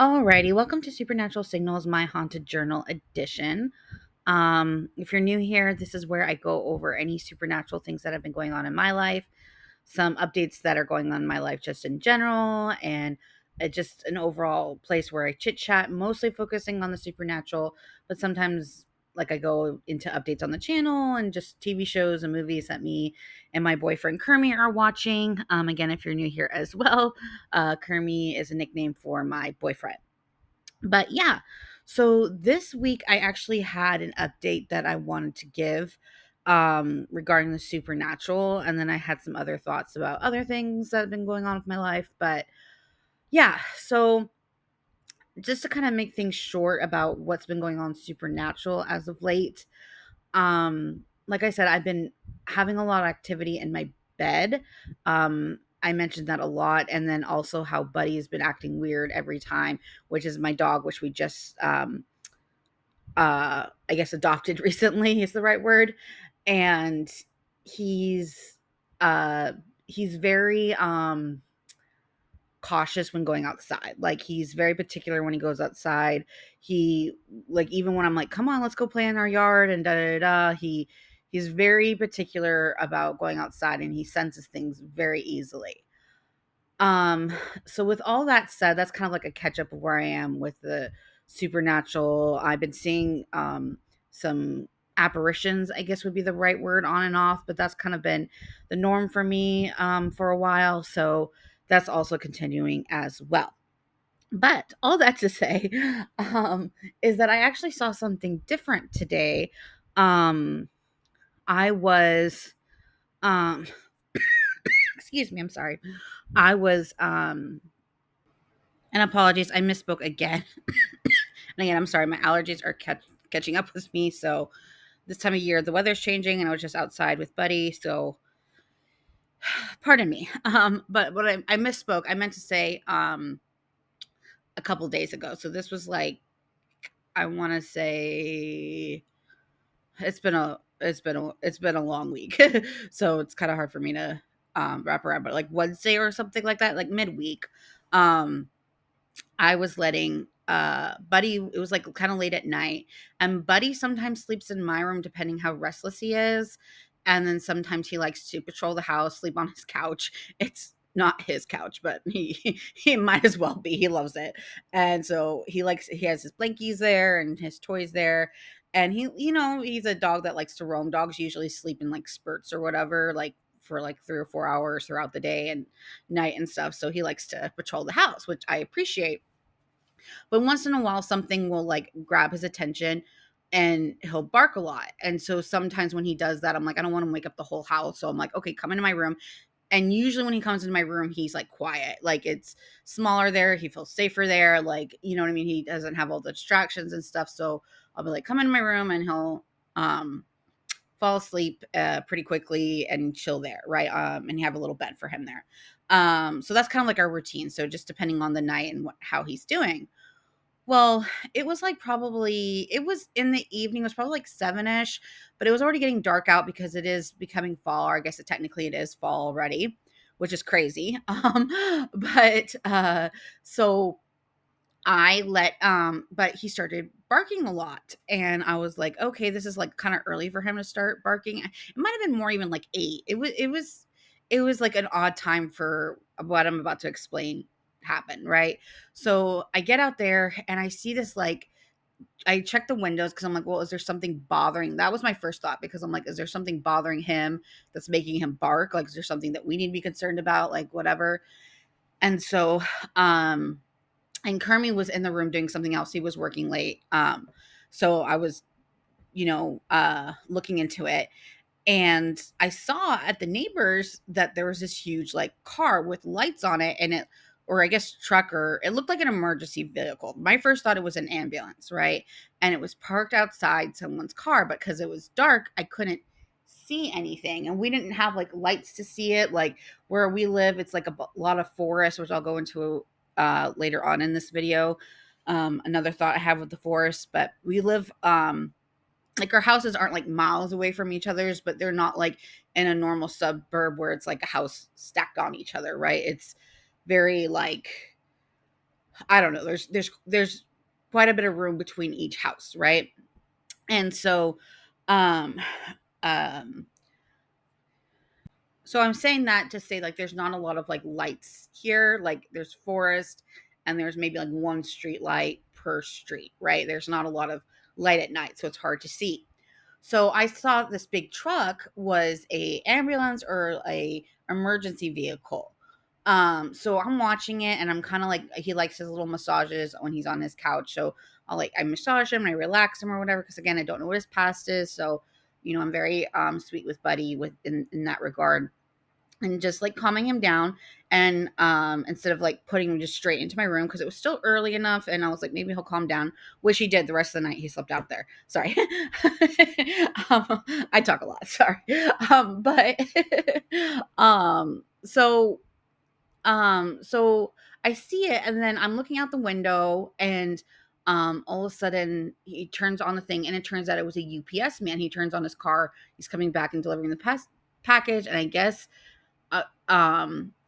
Alrighty, welcome to Supernatural Signals, my haunted journal edition. If you're new here, this is where I go over any supernatural things that have been going on in my life, some updates that are going on in my life just in general, and just an overall place where I chit chat, mostly focusing on the supernatural, but sometimes like I go into updates on the channel and just TV shows and movies that me and my boyfriend Kermie are watching. Again, if you're new here as well, Kermie is a nickname for my boyfriend. But yeah, so this week I actually had an update that I wanted to give regarding the supernatural, and then I had some other thoughts about other things that have been going on with my life. But yeah, so just to kind of make things short about what's been going on supernatural as of late, like I said, I've been having a lot of activity in my bed. I mentioned that a lot, and then also how Buddy has been acting weird every time, which is my dog, which we just I guess adopted recently is the right word. And he's uh he's very cautious when going outside. Like he's very particular when he goes outside. He like even when I'm like, "Come on, let's go play in our yard," and da da da, he's very particular about going outside, and he senses things very easily. Um, so with all that said, that's kind of like a catch up of where I am with the supernatural. I've been seeing some apparitions, I guess would be the right word, on and off, but that's kind of been the norm for me for a while. So that's also continuing as well. But all that to say, um, is that I actually saw something different today. Um, I was, um, excuse me, I'm sorry. I was, and apologies, I misspoke again. And again, I'm sorry, my allergies are catching up with me. So this time of year, the weather's changing, and I was just outside with Buddy. So pardon me. But what I misspoke. I meant to say a couple days ago. So this was like I want to say it's been a long week. So it's kind of hard for me to wrap around. But like Wednesday or something like that, like midweek. Um, I was letting Buddy, it was like kind of late at night, and Buddy sometimes sleeps in my room depending how restless he is. And then sometimes he likes to patrol the house, sleep on his couch. It's not his couch, but he might as well be. He loves it. And so he has his blankies there and his toys there. And he's a dog that likes to roam. Dogs usually sleep in like spurts or whatever, like for like 3 or 4 hours throughout the day and night and stuff. So he likes to patrol the house, which I appreciate. But once in a while, something will like grab his attention and he'll bark a lot. And so sometimes when he does that, I'm like, I don't want to wake up the whole house. So I'm like, okay, come into my room. And usually when he comes into my room, he's like quiet. Like it's smaller there. He feels safer there. Like, you know what I mean? He doesn't have all the distractions and stuff. So I'll be like, come into my room and he'll fall asleep pretty quickly and chill there, right? And you have a little bed for him there. So that's kind of like our routine. So just depending on the night and how he's doing. Well, it was like probably it was in the evening, it was probably like 7-ish, but it was already getting dark out because it is becoming fall, or I guess technically it is fall already, which is crazy. But so but he started barking a lot, and I was like, okay, this is like kind of early for him to start barking. It might have been more, even like 8. It was like an odd time for what I'm about to explain happen, right? So I get out there and I see this like I check the windows because I'm like, well, is there something bothering? That was my first thought because I'm like, is there something bothering him that's making him bark? Like, is there something that we need to be concerned about? Like, whatever. And so, and Kermie was in the room doing something else. He was working late. So I was, looking into it, and I saw at the neighbors that there was this huge like car with lights on it, and or I guess truck, or it looked like an emergency vehicle. My first thought it was an ambulance, right? And it was parked outside someone's car, but because it was dark, I couldn't see anything, and we didn't have like lights to see it. Like where we live, it's like a lot of forest, which I'll go into later on in this video. Another thought I have with the forest, but we live like our houses aren't like miles away from each other's, but they're not like in a normal suburb where it's like a house stacked on each other, right? It's very like I don't know, there's quite a bit of room between each house, right? And so, um, um, so I'm saying that to say like there's not a lot of like lights here. Like there's forest and there's maybe like one street light per street, right? There's not a lot of light at night, so it's hard to see. So I saw this big truck was a ambulance or a emergency vehicle. So I'm watching it and I'm kind of like he likes his little massages when he's on his couch. So I massage him and I relax him or whatever because again I don't know what his past is. So I'm very sweet with Buddy with in that regard and just like calming him down and instead of like putting him just straight into my room because it was still early enough and I was like maybe he'll calm down, which he did. The rest of the night he slept out there, sorry. I talk a lot, sorry. But so so I see it and then I'm looking out the window and all of a sudden he turns on the thing and it turns out it was a UPS man. He turns on his car, he's coming back and delivering the package, and I guess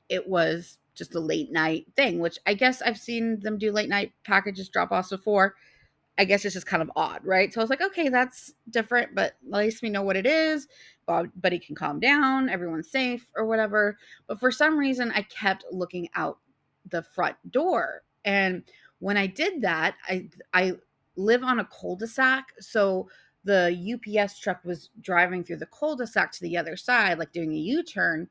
it was just a late night thing, which I guess I've seen them do late night packages drop offs before. I guess it's just kind of odd, right? So I was like, okay, that's different, but at least we know what it is. Buddy can calm down, everyone's safe or whatever. But for some reason, I kept looking out the front door, and when I did that, I live on a cul-de-sac, so the UPS truck was driving through the cul-de-sac to the other side, like doing a U-turn,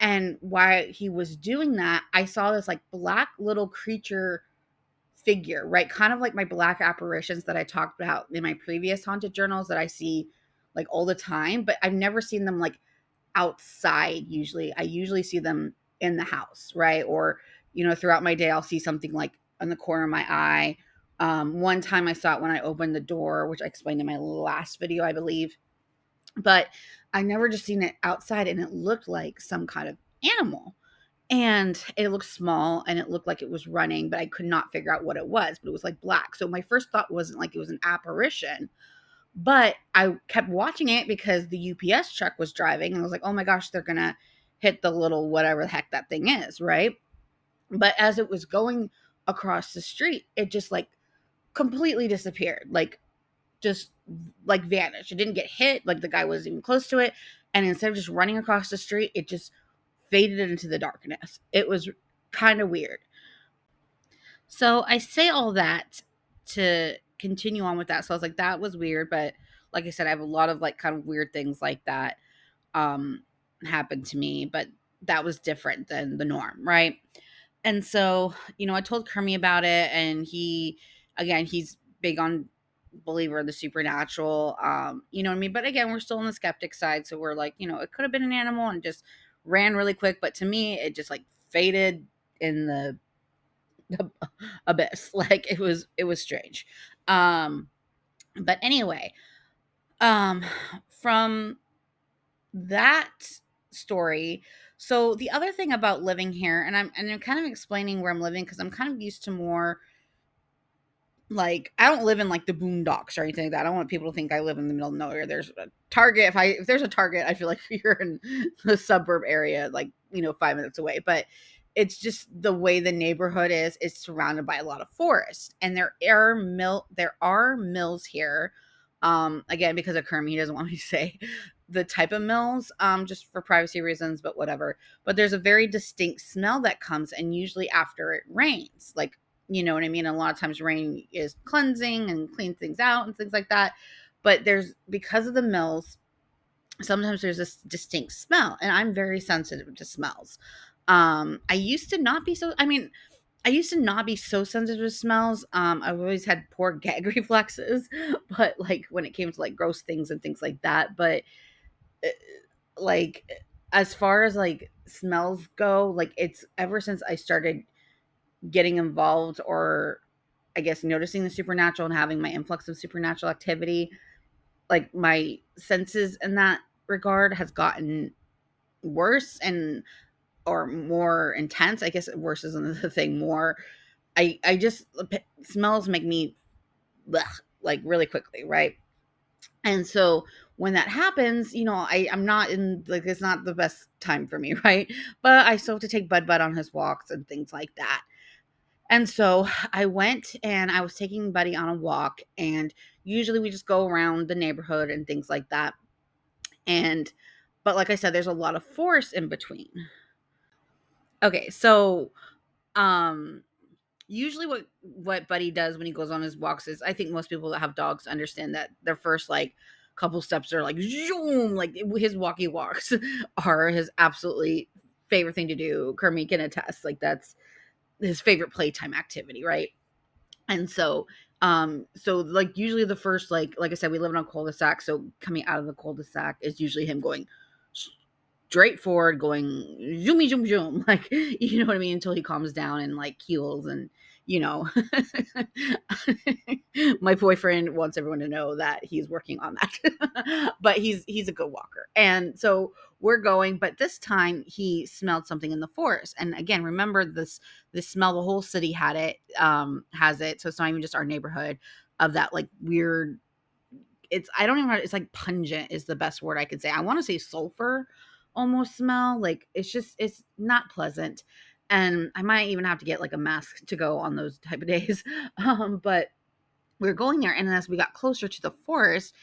and while he was doing that, I saw this like black little creature figure, right? Kind of like my black apparitions that I talked about in my previous haunted journals that I see like all the time, but I've never seen them like outside usually. I usually see them in the house, right? Or, throughout my day, I'll see something like on the corner of my eye. One time I saw it when I opened the door, which I explained in my last video, I believe. But I never just seen it outside and it looked like some kind of animal. And it looked small and it looked like it was running, but I could not figure out what it was, but it was like black. So my first thought wasn't like it was an apparition, but I kept watching it because the UPS truck was driving and I was like, oh my gosh, they're going to hit the little whatever the heck that thing is, right? But as it was going across the street, it just like completely disappeared. Like just like vanished. It didn't get hit, like the guy wasn't even close to it. And instead of just running across the street, it just faded into the darkness. It was kind of weird. So I say all that to continue on with that. So I was like, that was weird. But like I said, I have a lot of like kind of weird things like that um happen to me, but that was different than the norm, right? And so, I told Kermie about it and he's big on believer in the supernatural. You know what I mean? But again, we're still on the skeptic side. So we're like, it could have been an animal and just ran really quick. But to me, it just like faded in the abyss. Like it was strange. Um, but anyway, um, from that story. So the other thing about living here, and I'm kind of explaining where I'm living because I'm kind of used to more like I don't live in like the boondocks or anything like that. I don't want people to think I live in the middle of nowhere. There's a Target. If there's a Target, I feel like you're in the suburb area, like 5 minutes away. But it's just the way the neighborhood is. It's surrounded by a lot of forest, and there are mills here. Again, because of Kermit, he doesn't want me to say the type of mills, just for privacy reasons, but whatever. But there's a very distinct smell that comes, and usually after it rains, like you know what I mean? A lot of times rain is cleansing and cleans things out and things like that. But because of the mills, sometimes there's this distinct smell. And I'm very sensitive to smells. I used to not be so, I mean, I used to not be so sensitive to smells. I've always had poor gag reflexes, but like when it came to like gross things and things like that. But uh, like as far as like smells go, like it's ever since I started getting involved or I guess noticing the supernatural and having my influx of supernatural activity, like my senses in that regard has gotten worse and or more intense. I guess worse isn't the thing. More, I just smells make me blech, like really quickly, right? And so when that happens, I'm not in like it's not the best time for me, right? But I still have to take Bud on his walks and things like that. And so I went and I was taking Buddy on a walk, and usually we just go around the neighborhood and things like that. And but like I said, there's a lot of forest in between. Okay, so um usually what Buddy does when he goes on his walks is, I think most people that have dogs understand that their first like couple steps are like zoom, like his walkie walks are his absolutely favorite thing to do. Kermit can attest, like that's his favorite playtime activity, right? And so like usually the first like I said, we live in a cul-de-sac, so coming out of the cul-de-sac is usually him going straight forward, going zoomy zoom zoom, like, you know what I mean, until he calms down and like heals. And you know, my boyfriend wants everyone to know that he's working on that. But he's a good walker. And so we're going, but this time he smelled something in the forest. And again, remember this smell, the whole city has it, so it's not even just our neighborhood, of that like weird, it's, I don't even know, it's like pungent is the best word I could say. I want to say sulfur almost smell. Like it's just, it's not pleasant. And I might even have to get like a mask to go on those type of days. But we were going there, and as we got closer to the forest,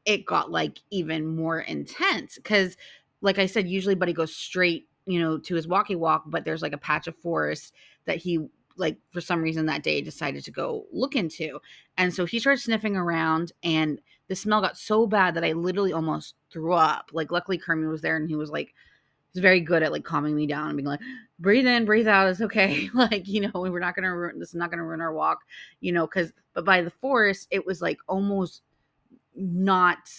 it got like even more intense, because like I said, usually Buddy goes straight, to his walkie walk, but there's like a patch of forest that he, like, for some reason that day decided to go look into. And so he started sniffing around, and the smell got so bad that I literally almost threw up. Like, luckily Kermit was there, and he was like, he's very good at like calming me down and being like, breathe in, breathe out, it's okay. Like, we're not gonna ruin this, is not gonna ruin our walk, because but by the forest it was like almost not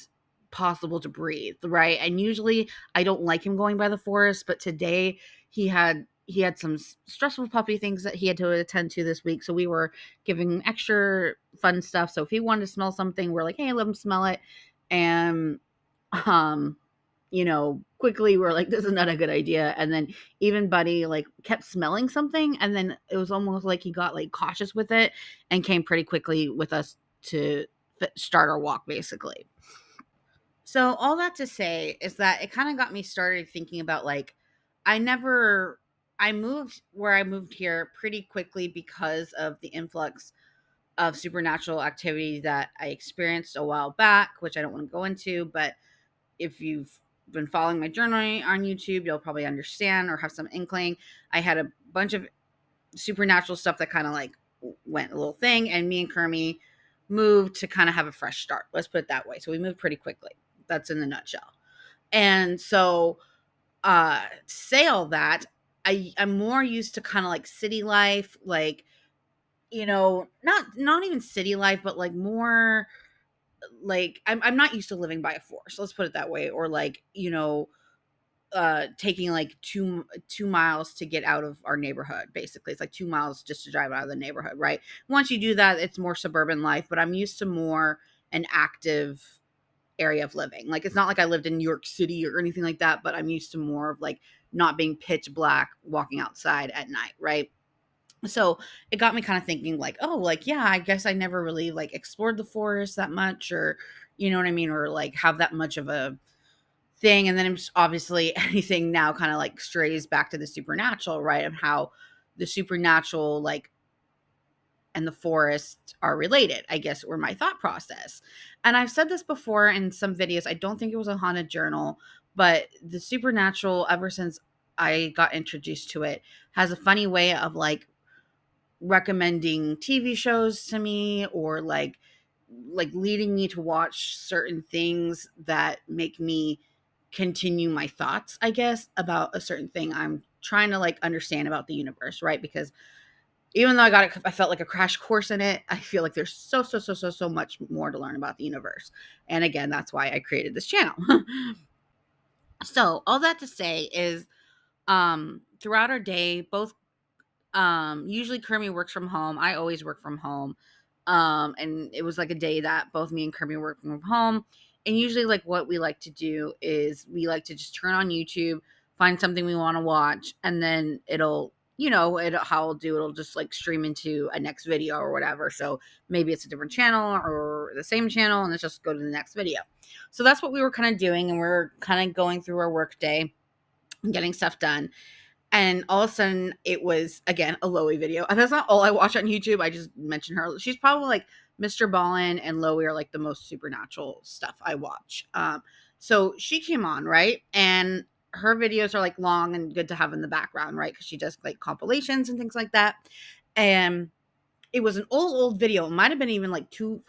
possible to breathe, right? And usually I don't like him going by the forest, but today he had some stressful puppy things that he had to attend to this week, so we were giving him extra fun stuff. So if he wanted to smell something, we're like, hey, let him smell it. And quickly we're like, this is not a good idea. And then even Buddy like kept smelling something, and then it was almost like he got like cautious with it and came pretty quickly with us to start our walk, basically. So all that to say is that it kind of got me started thinking about, like, I never I moved where I moved here pretty quickly because of the influx of supernatural activity that I experienced a while back, which I don't want to go into. But if you've been following my journey on YouTube, you'll probably understand or have some inkling. I had a bunch of supernatural stuff that kind of like went a little thing, and me and Kermie moved to kind of have a fresh start. Let's put it that way. So we moved pretty quickly. That's in the nutshell. And so, to say all that, I'm more used to kind of like city life, like, not even city life, but like more like I'm not used to living by a forest. Let's put it that way. Or like, taking like two miles to get out of our neighborhood. Basically, it's like 2 miles just to drive out of the neighborhood, right? Once you do that, it's more suburban life. But I'm used to more an active area of living. Like, it's not like I lived in New York City or anything like that, but I'm used to more of like not being pitch black walking outside at night, right? So it got me kind of thinking like, oh, like, yeah, I guess I never really like explored the forest that much, or you know what I mean, or like have that much of a thing. And then it's obviously anything now kind of like strays back to the supernatural, right? And how the supernatural, like, and the forest are related, I guess, were my thought process. And I've said this before in some videos. I don't think it was a haunted journal, but the supernatural, ever since I got introduced to it, has a funny way of like recommending TV shows to me, or like leading me to watch certain things that make me continue my thoughts, I guess, about a certain thing I'm trying to like understand about the universe, right? Because even though I felt like a crash course in it, I feel like there's so much more to learn about the universe. And again, that's why I created this channel. So all that to say is, throughout our day, both, usually Kermie works from home. I always work from home. And it was like a day that both me and Kermie work from home. And usually, like, what we like to do is we like to just turn on YouTube, find something we want to watch, and then how it'll just like stream into a next video or whatever. So maybe it's a different channel or the same channel, and let's just go to the next video. So that's what we were kind of doing, and we're kind of going through our work day and getting stuff done. And all of a sudden it was again a Loey video. And that's not all I watch on YouTube. I just mentioned her. She's probably like Mr. Ballin and Loey are like the most supernatural stuff I watch. So she came on, right? And her videos are like long and good to have in the background, right? Because she does like compilations and things like that. And it was an old video. It might have been even like 2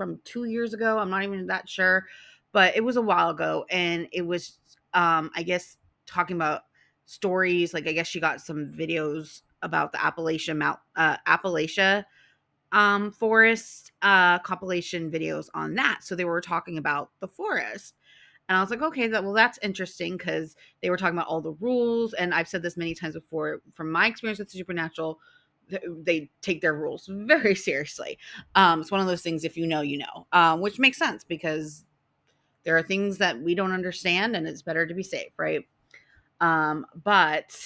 years ago. I'm not even that sure, but it was a while ago, and it was I guess talking about stories. Like I guess she got some videos about the Appalachia forest compilation videos on that. So they were talking about the forest. And I was like, okay, that's interesting because they were talking about all the rules. And I've said this many times before, from my experience with supernatural, they take their rules very seriously. It's one of those things, if you know, you know, which makes sense because there are things that we don't understand and it's better to be safe, right? But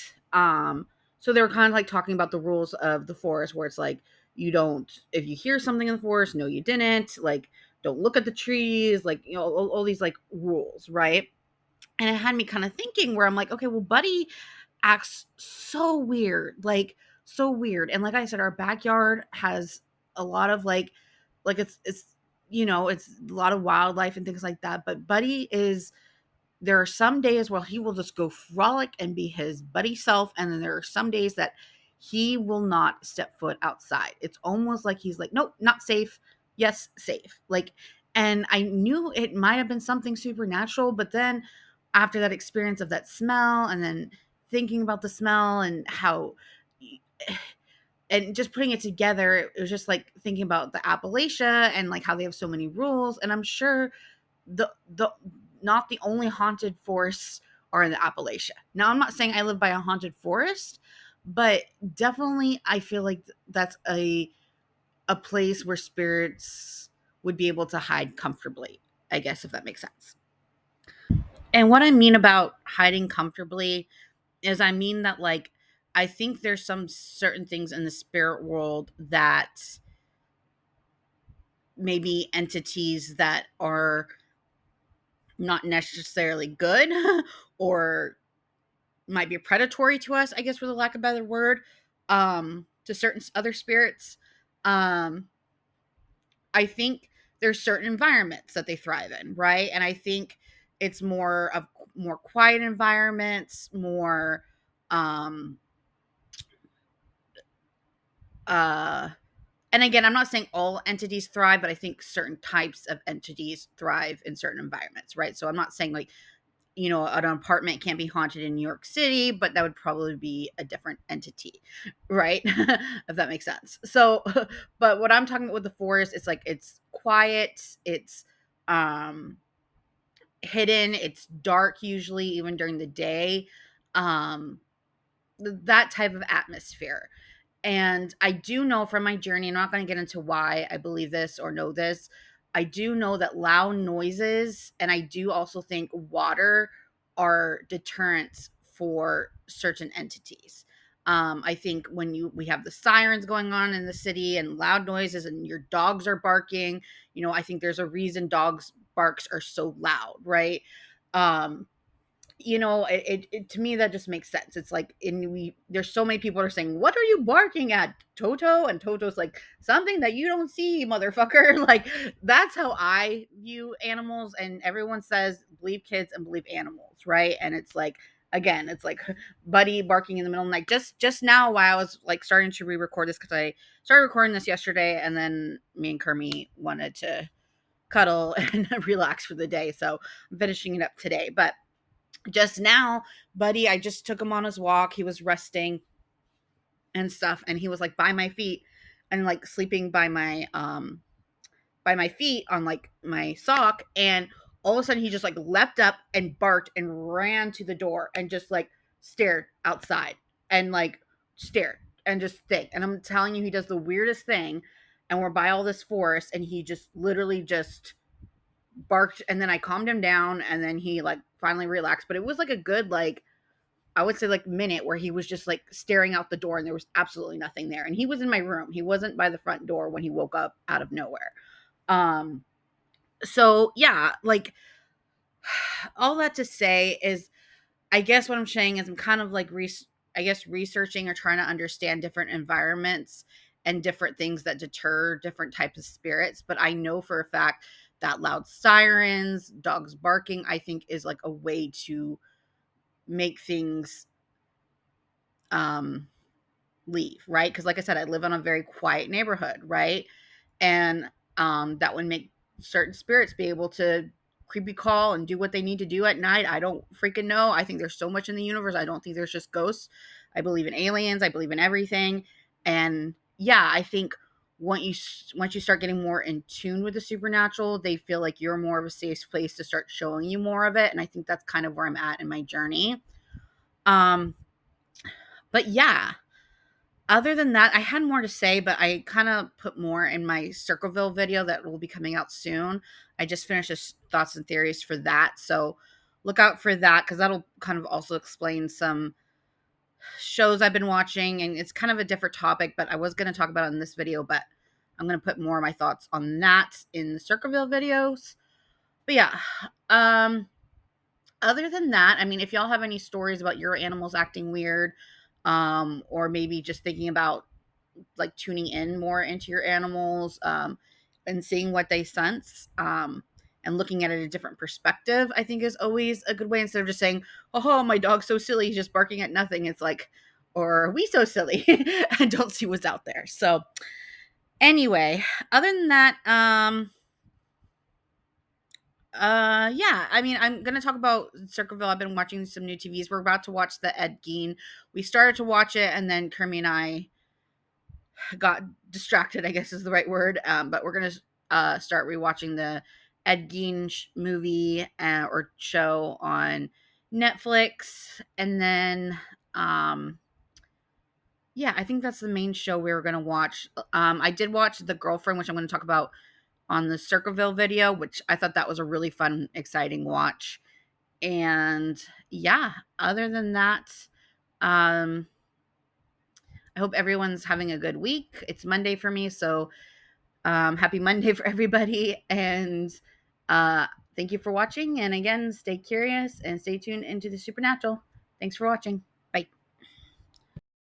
so they were kind of like talking about the rules of the forest where it's like, you don't, if you hear something in the forest, no, you didn't, like, don't look at the trees, like, you know, all these like rules, right? And it had me kind of thinking where I'm like, okay, well, Buddy acts so weird, like so weird. And like I said, our backyard has a lot of like it's you know, it's a lot of wildlife and things like that. But Buddy is there are some days where he will just go frolic and be his buddy self, and then there are some days that he will not step foot outside. It's almost like he's like, nope, not safe. Yes, safe. Like, and I knew it might have been something supernatural, but then after that experience of that smell, and then thinking about the smell and how, and just putting it together, it was just like thinking about the Appalachia and like how they have so many rules. And I'm sure the not the only haunted forests are in the Appalachia. Now, I'm not saying I live by a haunted forest, but definitely I feel like that's a place where spirits would be able to hide comfortably, I guess, if that makes sense. And what I mean about hiding comfortably is I mean that like I think there's some certain things in the spirit world that maybe entities that are not necessarily good or might be predatory to us, I guess, for the lack of a better word, to certain other spirits. Um, I think there's certain environments that they thrive in, right? And I think it's more quiet environments, more um uh and again, I'm not saying all entities thrive, but I think certain types of entities thrive in certain environments, right? So I'm not saying like, you know, an apartment can't be haunted in New York City, but that would probably be a different entity, right? If that makes sense. So, but what I'm talking about with the forest, it's like it's quiet, it's um hidden, it's dark usually even during the day. Um that type of atmosphere. And I do know from my journey, I'm not going to get into why I believe this or know this. I do know that loud noises, and I do also think water are deterrents for certain entities. I think when we have the sirens going on in the city and loud noises and your dogs are barking, you know, I think there's a reason dogs barks are so loud, right? Um, you know, it to me that just makes sense. It's like in we there's so many people are saying, "What are you barking at, Toto?" And Toto's like, "Something that you don't see, motherfucker." Like that's how I view animals. And everyone says believe kids and believe animals, right? And it's like again, it's like Buddy barking in the middle of the night. Just now, while I was like starting to re-record this because I started recording this yesterday, and then me and Kermie wanted to cuddle and relax for the day, so I'm finishing it up today, but just now, Buddy, I just took him on his walk. He was resting and stuff, and he was like by my feet and like sleeping by my feet on like my sock. And all of a sudden, he just like leapt up and barked and ran to the door and just like stared outside and like stared and just think. And I'm telling you, he does the weirdest thing. And we're by all this forest, and he just literally just barked, and then I calmed him down, and then he like finally relaxed. But it was like a good like I would say like minute where he was just like staring out the door and there was absolutely nothing there. And he was in my room. He wasn't by the front door when he woke up out of nowhere. Um so yeah, like all that to say is I guess what I'm saying is I'm kind of like I guess, researching or trying to understand different environments and different things that deter different types of spirits. But I know for a fact that loud sirens, dogs barking, I think is like a way to make things um leave, right? Because like I said, I live in a very quiet neighborhood, right? And that would make certain spirits be able to creepy call and do what they need to do at night. I don't freaking know. I think there's so much in the universe. I don't think there's just ghosts. I believe in aliens. I believe in everything. And yeah, I think once you start getting more in tune with the supernatural, they feel like you're more of a safe place to start showing you more of it. And I think that's kind of where I'm at in my journey. Um, but yeah, other than that, I had more to say, but I kind of put more in my Circleville video that will be coming out soon. I just finished the thoughts and theories for that. So look out for that because that'll kind of also explain some shows I've been watching. And it's kind of a different topic, but I was going to talk about it in this video, but I'm going to put more of my thoughts on that in the Circleville videos. But yeah, um, other than that, I mean, if y'all have any stories about your animals acting weird, or maybe just thinking about like tuning in more into your animals, and seeing what they sense, and looking at it a different perspective, I think is always a good way, instead of just saying, oh, my dog's so silly, he's just barking at nothing. It's like, or are we so silly and don't see what's out there? So anyway, other than that, yeah, I mean, I'm gonna talk about Circleville. I've been watching some new TVs. We're about to watch the Ed Gein. We started to watch it, and then Kermie and I got distracted, I guess is the right word. But we're gonna start rewatching the Ed Gein movie, or show on Netflix, and then yeah, I think that's the main show we were gonna watch. I did watch The Girlfriend, which I'm gonna talk about on the Circleville video, which I thought that was a really fun, exciting watch. And yeah, other than that, um, I hope everyone's having a good week. It's Monday for me, so happy Monday for everybody. And uh, thank you for watching. And again, stay curious and stay tuned into the supernatural. Thanks for watching.